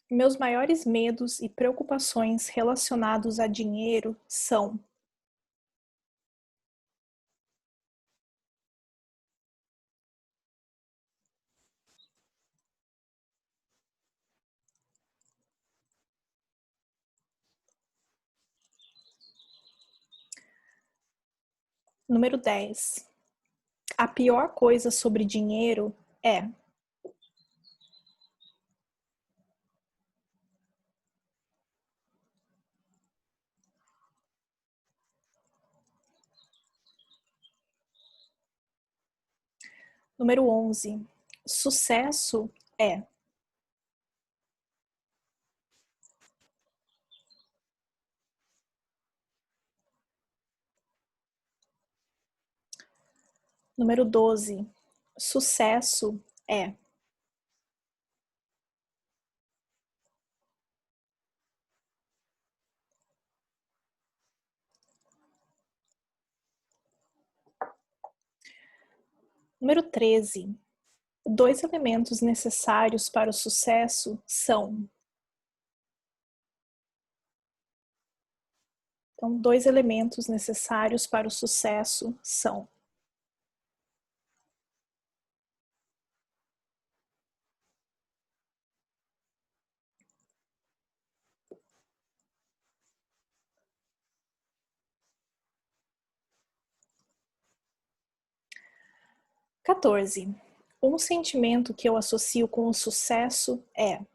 meus maiores medos e preocupações relacionados a dinheiro são. Número 10, a pior coisa sobre dinheiro é. Número 11, sucesso é. Número 12, sucesso é. Número 13, dois elementos necessários para o sucesso são. Então, dois elementos necessários para o sucesso são. Quatorze. Um sentimento que eu associo com o sucesso é...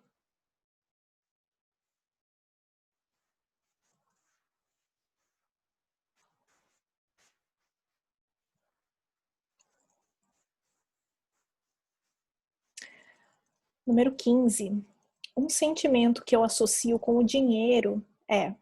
Número 15. Um sentimento que eu associo com o dinheiro é...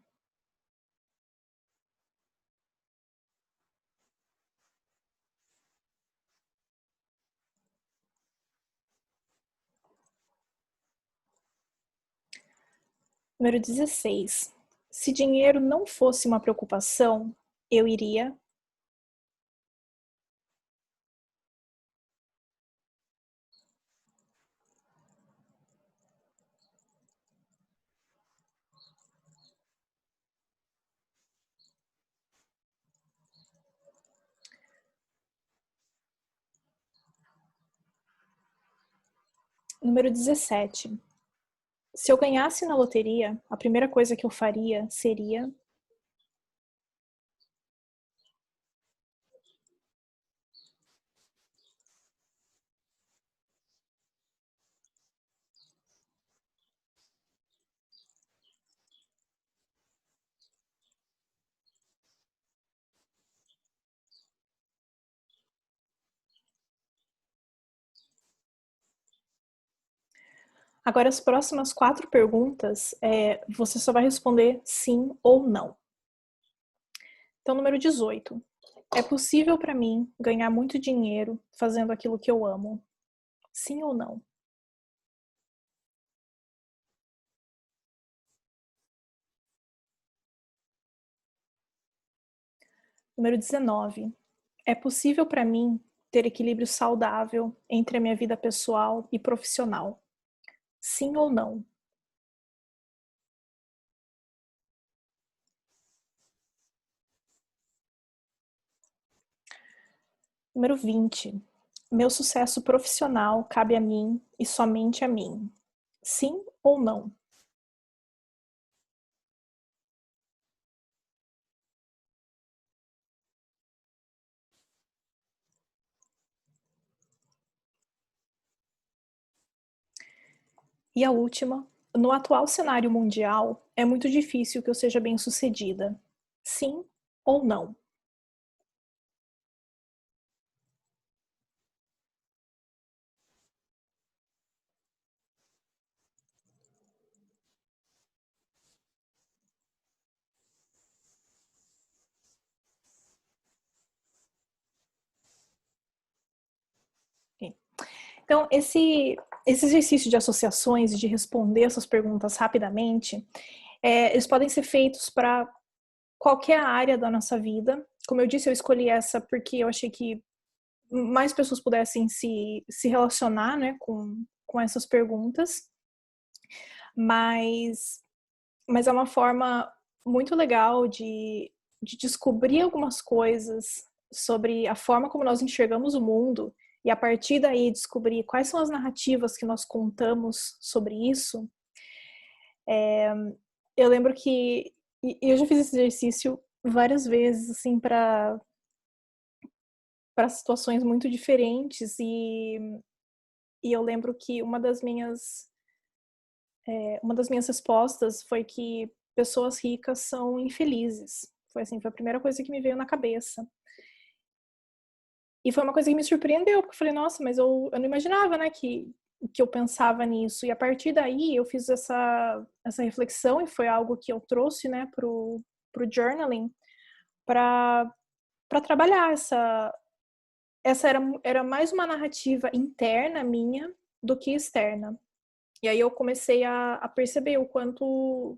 Número 16. Se dinheiro não fosse uma preocupação, eu iria... Número 17. Se eu ganhasse na loteria, a primeira coisa que eu faria seria... Agora, as próximas 4 perguntas, você só vai responder sim ou não. Então, número 18. É possível para mim ganhar muito dinheiro fazendo aquilo que eu amo? Sim ou não? Número 19. É possível para mim ter equilíbrio saudável entre a minha vida pessoal e profissional? Sim ou não? Número 20. Meu sucesso profissional cabe a mim e somente a mim? Sim ou não? E a última, no atual cenário mundial, é muito difícil que eu seja bem-sucedida. Sim ou não? Ok. Então, esse exercício de associações e de responder essas perguntas rapidamente, eles podem ser feitos para qualquer área da nossa vida. Como eu disse, eu escolhi essa porque eu achei que mais pessoas pudessem se relacionar, né, com essas perguntas, mas, mas é uma forma muito legal de descobrir algumas coisas sobre a forma como nós enxergamos o mundo e a partir daí descobrir quais são as narrativas que nós contamos sobre isso. Eu lembro que e eu já fiz esse exercício várias vezes, assim, para situações muito diferentes e eu lembro que uma das minhas respostas foi que pessoas ricas são infelizes. Foi assim, foi a primeira coisa que me veio na cabeça. E foi uma coisa que me surpreendeu, porque eu falei, nossa, mas eu não imaginava, né, que eu pensava nisso. E a partir daí eu fiz essa reflexão e foi algo que eu trouxe, né, pro journaling para trabalhar essa era mais uma narrativa interna minha do que externa. E aí eu comecei a perceber o quanto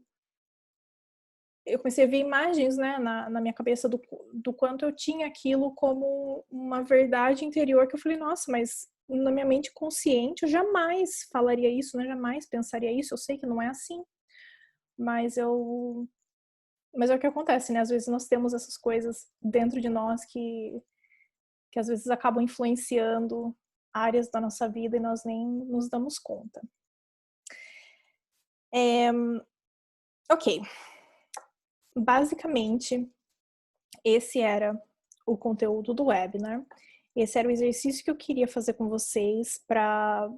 eu comecei a ver imagens, né, na minha cabeça do quanto eu tinha aquilo como uma verdade interior que eu falei, nossa, mas na minha mente consciente eu jamais falaria isso, né, jamais pensaria isso, eu sei que não é assim, mas mas é o que acontece, né, às vezes nós temos essas coisas dentro de nós que às vezes acabam influenciando áreas da nossa vida e nós nem nos damos conta. Ok, basicamente esse era o conteúdo do webinar. Esse era o exercício que eu queria fazer com vocês para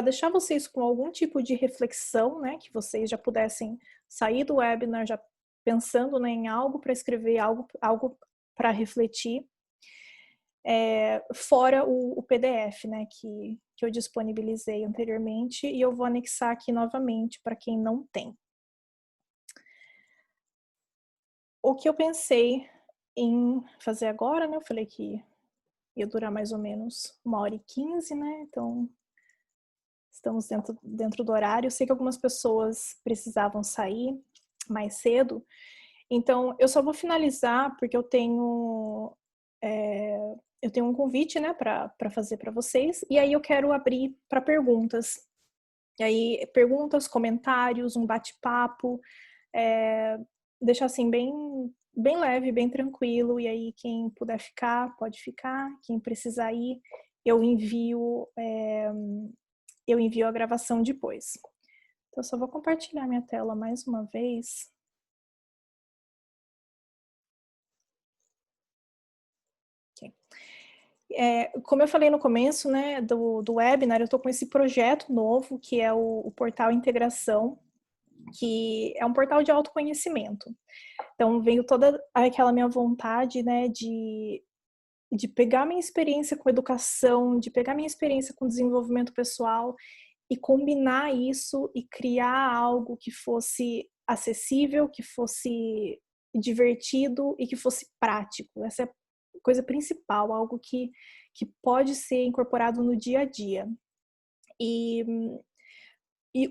deixar vocês com algum tipo de reflexão, né? Que vocês já pudessem sair do webinar já pensando, né, em algo para escrever, algo para refletir. Fora o PDF, né, que eu disponibilizei anteriormente, e eu vou anexar aqui novamente para quem não tem. O que eu pensei em fazer agora, né, eu falei que ia durar mais ou menos 1h15, né, então estamos dentro do horário. Eu sei que algumas pessoas precisavam sair mais cedo, então eu só vou finalizar porque eu tenho um convite, né, para fazer para vocês, e aí eu quero abrir para perguntas. E aí, perguntas, comentários, um bate-papo, deixar assim bem leve, bem tranquilo, e aí quem puder ficar, pode ficar, quem precisar ir, eu envio a gravação depois. Então, eu só vou compartilhar minha tela mais uma vez. Como eu falei no começo, né, do webinar, eu estou com esse projeto novo, que é o Portal Integração, que é um portal de autoconhecimento. Então, veio toda aquela minha vontade, né, de pegar minha experiência com educação, de pegar minha experiência com desenvolvimento pessoal e combinar isso e criar algo que fosse acessível, que fosse divertido e que fosse prático. Essa é a coisa principal, algo que pode ser incorporado no dia a dia. E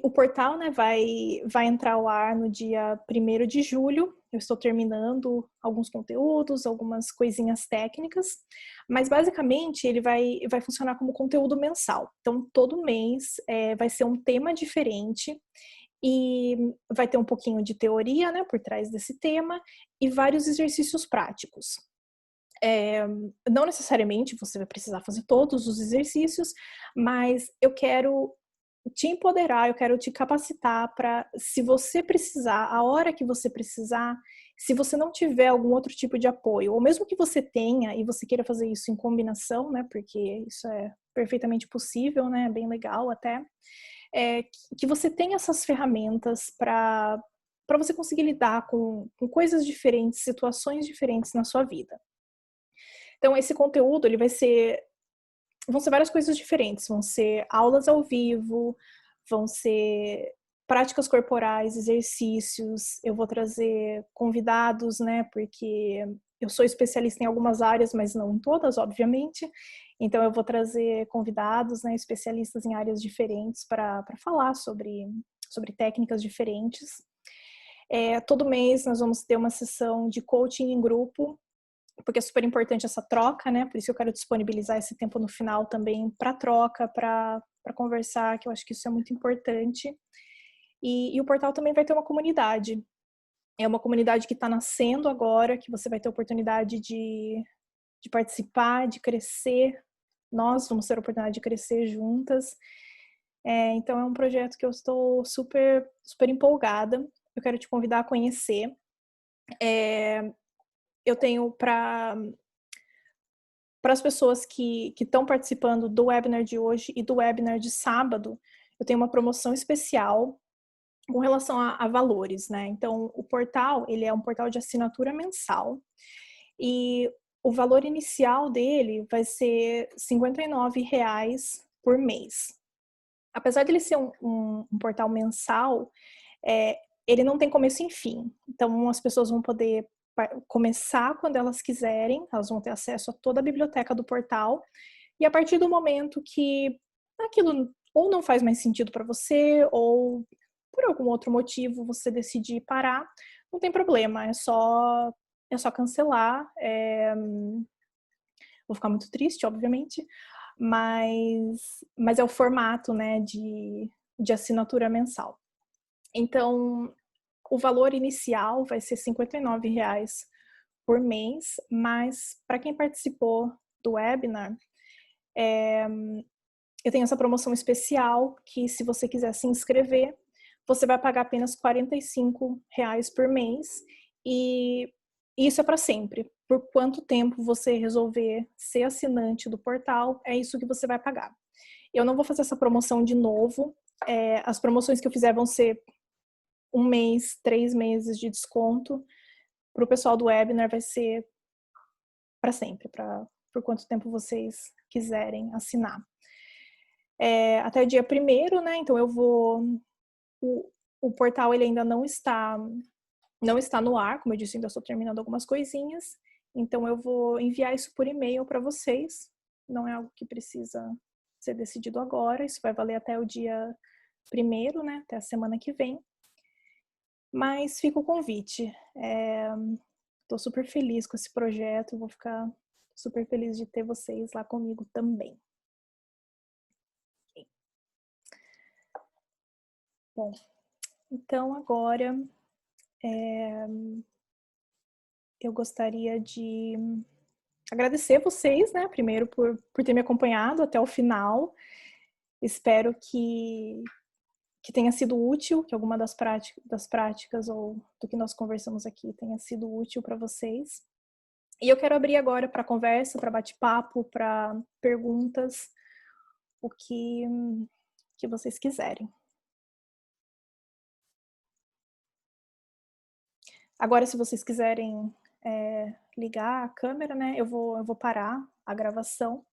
o portal, né, vai entrar ao ar no dia 1º de julho. Eu estou terminando alguns conteúdos, algumas coisinhas técnicas, mas basicamente ele vai funcionar como conteúdo mensal. Então, todo mês vai ser um tema diferente e vai ter um pouquinho de teoria, né, por trás desse tema e vários exercícios práticos. Não necessariamente você vai precisar fazer todos os exercícios, mas eu quero te empoderar, eu quero te capacitar para, se você precisar, a hora que você precisar, se você não tiver algum outro tipo de apoio, ou mesmo que você tenha e você queira fazer isso em combinação, né, porque isso é perfeitamente possível, né, bem legal até, que você tenha essas ferramentas para você conseguir lidar com coisas diferentes, situações diferentes na sua vida. Então, esse conteúdo, ele vão ser várias coisas diferentes, vão ser aulas ao vivo, vão ser práticas corporais, exercícios, eu vou trazer convidados, né, porque eu sou especialista em algumas áreas, mas não em todas, obviamente, então eu vou trazer convidados, né, especialistas em áreas diferentes para falar sobre técnicas diferentes. Todo mês nós vamos ter uma sessão de coaching em grupo, porque é super importante essa troca, né? Por isso eu quero disponibilizar esse tempo no final também para troca, para conversar, que eu acho que isso é muito importante. E o portal também vai ter uma comunidade. É uma comunidade que está nascendo agora, que você vai ter a oportunidade de participar, de crescer. Nós vamos ter a oportunidade de crescer juntas. Então é um projeto que eu estou super, super empolgada. Eu quero te convidar a conhecer. Eu tenho para as pessoas que estão participando do webinar de hoje e do webinar de sábado, eu tenho uma promoção especial com relação a valores, né? Então, o portal, ele é um portal de assinatura mensal e o valor inicial dele vai ser R$ 59,00 por mês. Apesar dele ser um portal mensal, ele não tem começo e fim. Então, as pessoas vão poder começar quando elas quiserem, elas vão ter acesso a toda a biblioteca do portal, e a partir do momento que aquilo ou não faz mais sentido para você, ou por algum outro motivo você decidir parar, não tem problema, é só cancelar. Vou ficar muito triste, obviamente, mas é o formato, né, de assinatura mensal. Então, o valor inicial vai ser R$ 59,00 por mês, mas para quem participou do webinar, eu tenho essa promoção especial que, se você quiser se inscrever, você vai pagar apenas R$ 45,00 por mês, e isso é para sempre. por quanto tempo você resolver ser assinante do portal, é isso que você vai pagar. Eu não vou fazer essa promoção de novo. As promoções que eu fizer vão ser 1 mês, 3 meses de desconto. Para o pessoal do webinar vai ser para sempre, por quanto tempo vocês quiserem assinar. Até o dia 1º, né? Então eu vou... O portal ele ainda não está no ar, como eu disse, ainda estou terminando algumas coisinhas. Então eu vou enviar isso por e-mail para vocês. Não é algo que precisa ser decidido agora. Isso vai valer até o dia 1º, né? Até a semana que vem. Mas fica o convite. Estou super feliz com esse projeto. Vou ficar super feliz de ter vocês lá comigo também. Bom, então agora eu gostaria de agradecer vocês, né, primeiro por ter me acompanhado até o final. Espero que tenha sido útil, que alguma das práticas ou do que nós conversamos aqui tenha sido útil para vocês. E eu quero abrir agora para conversa, para bate-papo, para perguntas, o que vocês quiserem. Agora, se vocês quiserem ligar a câmera, né, eu vou parar a gravação